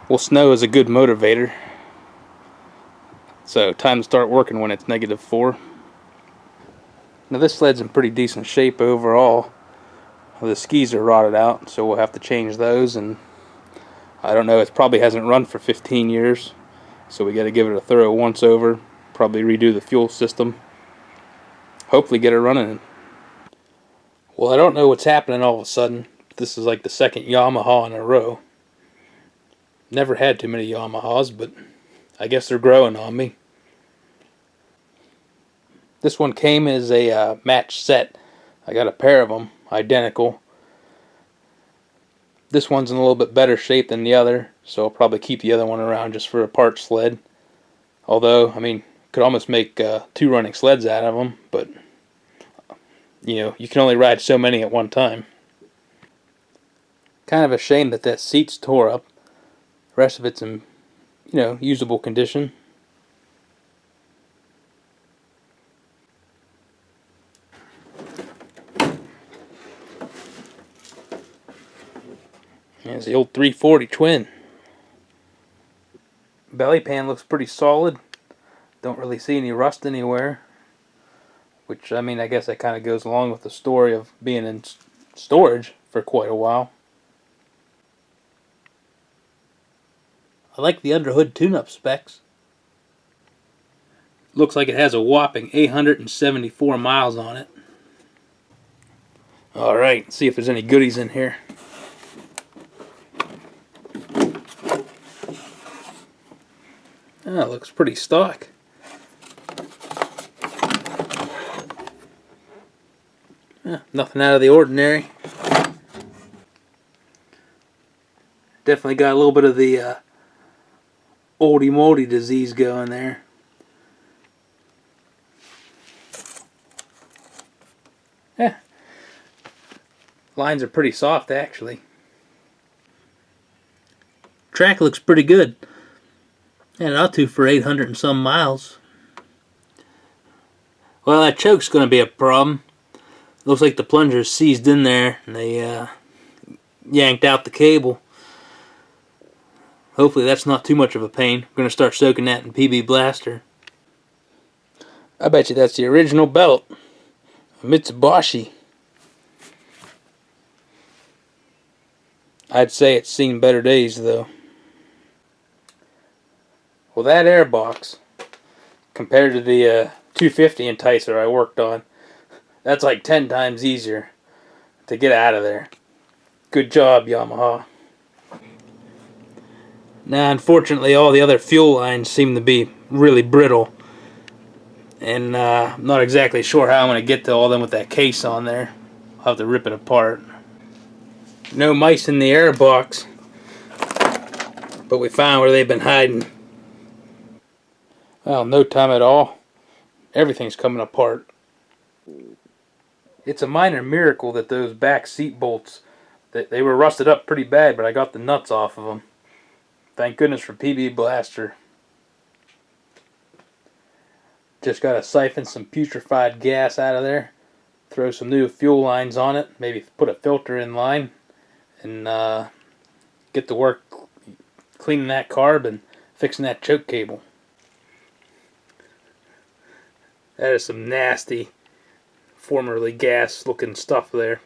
Well, snow is a good motivator. So time to start working when it's -4. Now this sled's in pretty decent shape overall. The skis are rotted out, so we'll have to change those, and I don't know, it probably hasn't run for 15 years, so we got to give it a thorough once over, probably redo the fuel system, hopefully get it running. Well, I don't know what's happening all of a sudden. This is like the second Yamaha in a row. Never had too many Yamahas, but I guess they're growing on me. This one came as a match set. I got a pair of them, identical. This one's in a little bit better shape than the other, so I'll probably keep the other one around just for a part sled. Although, I mean, could almost make 2 running sleds out of them, but you know, you can only ride so many at one time. Kind of a shame that that seat's tore up. The rest of it's in, you know, usable condition. There's the old 340 twin. Belly pan looks pretty solid. Don't really see any rust anywhere. Which, I mean, I guess that kind of goes along with the story of being in storage for quite a while. I like the underhood tune-up specs. Looks like it has a whopping 874 miles on it. Alright, let's see if there's any goodies in here. Oh, it looks pretty stock. Nothing out of the ordinary. Definitely got a little bit of the oldie moldy disease going there. Yeah. Lines are pretty soft actually. Track looks pretty good. And it ought to for 800 and some miles. Well, that choke's going to be a problem. Looks like the plunger's seized in there and they yanked out the cable. Hopefully that's not too much of a pain. We're going to start soaking that in PB Blaster. I bet you that's the original belt. Mitsubishi. I'd say it's seen better days though. Well, that airbox, compared to the 250 enticer I worked on, that's like 10 times easier to get out of there. Good job, Yamaha. Now, unfortunately, all the other fuel lines seem to be really brittle. And I'm not exactly sure how I'm going to get to all of them with that case on there. I'll have to rip it apart. No mice in the airbox, but we found where they've been hiding. Well, no time at all. Everything's coming apart. It's a minor miracle that those back seat bolts, they were rusted up pretty bad, but I got the nuts off of them. Thank goodness for PB Blaster. Just got to siphon some putrefied gas out of there. Throw some new fuel lines on it. Maybe put a filter in line. And get to work cleaning that carb and fixing that choke cable. That is some nasty, formerly gas looking stuff there.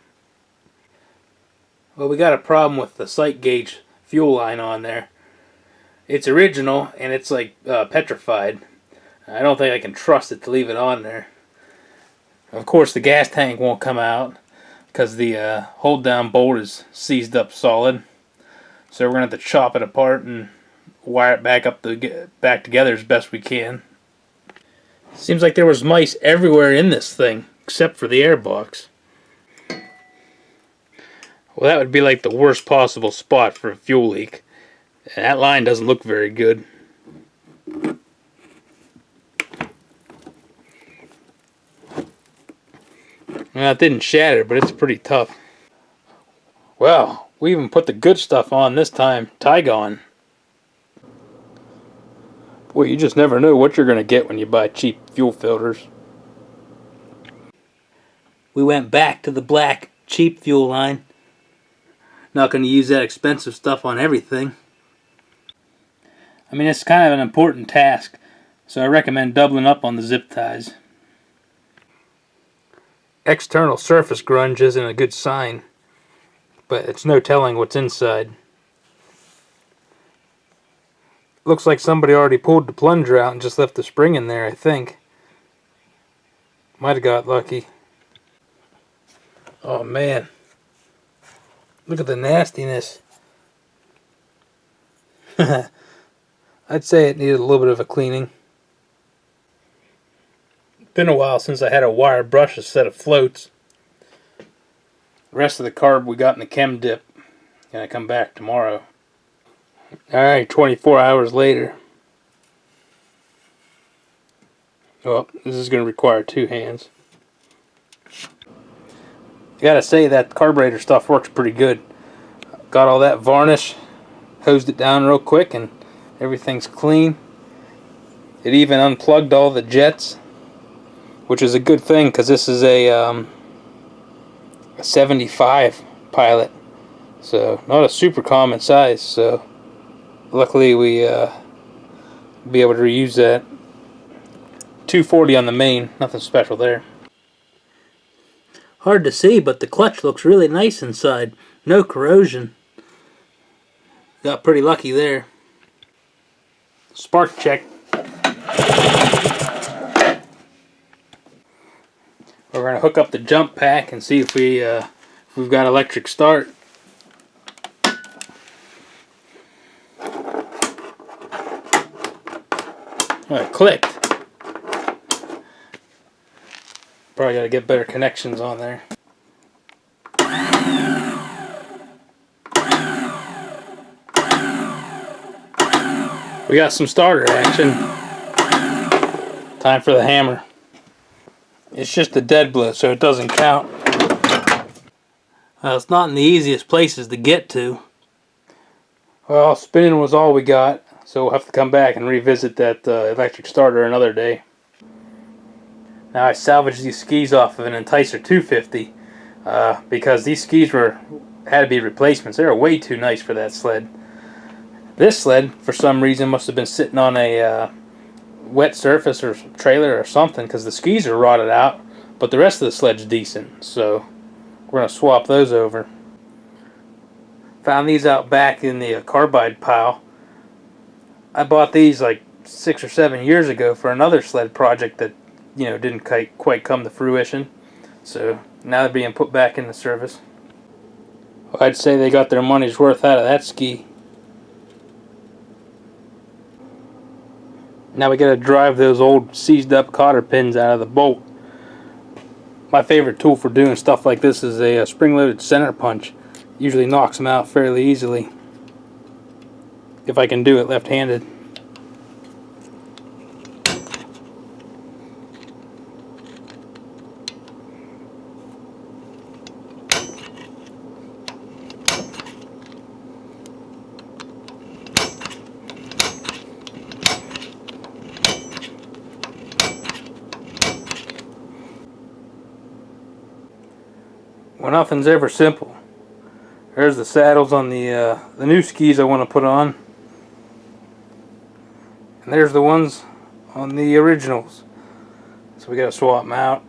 Well, we got a problem with the sight gauge fuel line on there. It's original and it's like petrified. I don't think I can trust it to leave it on there. Of course the gas tank won't come out because the hold down bolt is seized up solid. So we're going to have to chop it apart and wire it back together as best we can. Seems like there was mice everywhere in this thing, except for the airbox. Well, that would be like the worst possible spot for a fuel leak. And that line doesn't look very good. Well, it didn't shatter, but it's pretty tough. Well, we even put the good stuff on this time, Tygon. Boy, you just never know what you're going to get when you buy cheap fuel filters. We went back to the black, cheap fuel line. Not going to use that expensive stuff on everything. I mean, it's kind of an important task, so I recommend doubling up on the zip ties. External surface grunge isn't a good sign, but it's no telling what's inside. Looks like somebody already pulled the plunger out and just left the spring in there, I think. Might have got lucky. Oh man. Look at the nastiness. I'd say it needed a little bit of a cleaning. Been a while since I had a wire brush instead of floats. The rest of the carb we got in the chem dip. Gonna come back tomorrow. Alright, 24 hours later. Well, this is going to require two hands. I gotta say that carburetor stuff works pretty good. Got all that varnish, hosed it down real quick, and everything's clean. It even unplugged all the jets, which is a good thing because this is a 75 Pilot, so not a super common size. So luckily we be able to reuse that. 240 on the main, nothing special there. Hard to see, but the clutch looks really nice inside. No corrosion. Got pretty lucky there. Spark check. We're going to hook up the jump pack and see if we've got electric start. Oh, it clicked. Probably got to get better connections on there. We got some starter action. Time for the hammer. It's just a dead blow, so it doesn't count. It's not in the easiest places to get to. Well, spinning was all we got, so we'll have to come back and revisit that electric starter another day. Now I salvaged these skis off of an Enticer 250 because these skis had to be replacements. They were way too nice for that sled. This sled, for some reason, must have been sitting on a wet surface or trailer or something because the skis are rotted out, but the rest of the sled's decent. So we're going to swap those over. Found these out back in the carbide pile. I bought these like 6 or 7 years ago for another sled project that didn't quite come to fruition. So now they're being put back into service. I'd say they got their money's worth out of that ski. Now we gotta drive those old seized up cotter pins out of the bolt. My favorite tool for doing stuff like this is a spring-loaded center punch. Usually knocks them out fairly easily, if I can do it left-handed. Well, nothing's ever simple. There's the saddles on the new skis I want to put on. And there's the ones on the originals. So we gotta swap them out.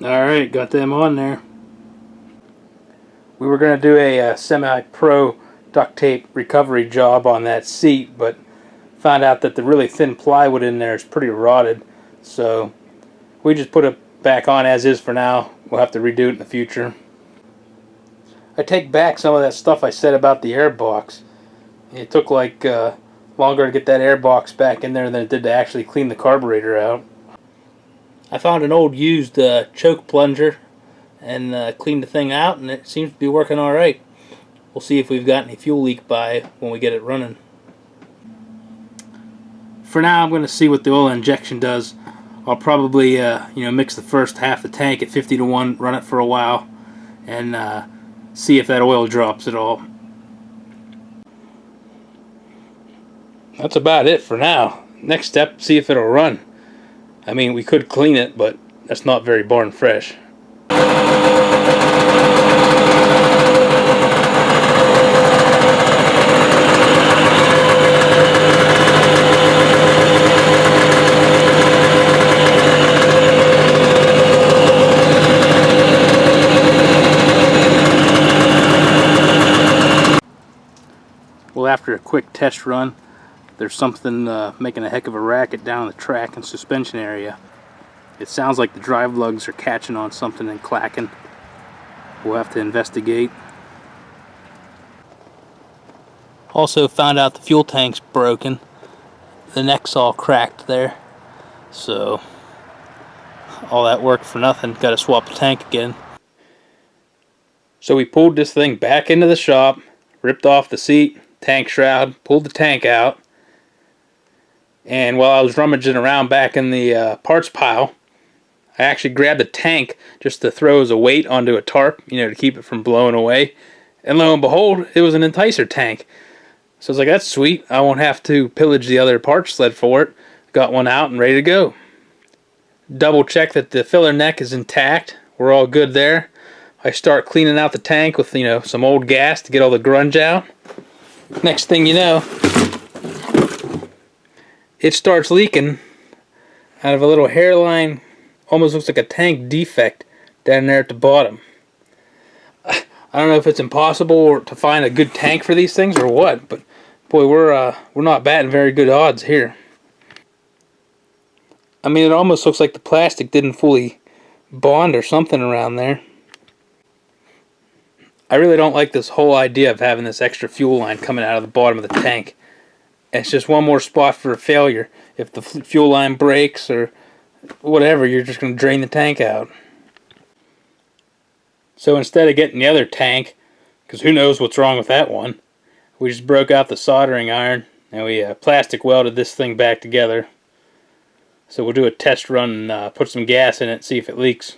Alright, got them on there. We were gonna do a semi-pro duct tape recovery job on that seat, but found out that the really thin plywood in there is pretty rotted. So we just put it back on as is for now. We'll have to redo it in the future. I take back some of that stuff I said about the air box. It took like longer to get that air box back in there than it did to actually clean the carburetor out. I found an old used choke plunger and cleaned the thing out, and it seems to be working alright. We'll see if we've got any fuel leak by when we get it running. For now, I'm going to see what the oil injection does. I'll probably mix the first half the tank at 50-to-1, run it for a while, and see if that oil drops at all. That's about it for now. Next step, see if it'll run. I mean, we could clean it, but that's not very barn fresh. Well, after a quick test run, there's something making a heck of a racket down the track and suspension area. It sounds like the drive lugs are catching on something and clacking. We'll have to investigate. Also found out the fuel tank's broken. The neck's all cracked there. So, all that work for nothing. Got to swap the tank again. So we pulled this thing back into the shop, ripped off the seat, tank shroud, pulled the tank out. And while I was rummaging around back in the parts pile, I actually grabbed the tank just to throw as a weight onto a tarp, you know, to keep it from blowing away. And lo and behold, it was an enticer tank. So I was like, that's sweet. I won't have to pillage the other parts sled for it. Got one out and ready to go. Double check that the filler neck is intact. We're all good there. I start cleaning out the tank with, you know, some old gas to get all the grunge out. Next thing you know, it starts leaking out of a little hairline. Almost looks like a tank defect down there at the bottom. I don't know if it's impossible to find a good tank for these things or what, but boy, we're not batting very good odds here. I mean, it almost looks like the plastic didn't fully bond or something around there. I really don't like this whole idea of having this extra fuel line coming out of the bottom of the tank. It's just one more spot for a failure. If the fuel line breaks or whatever, you're just going to drain the tank out. So instead of getting the other tank, because who knows what's wrong with that one, we just broke out the soldering iron and we plastic welded this thing back together. So we'll do a test run and put some gas in it and see if it leaks.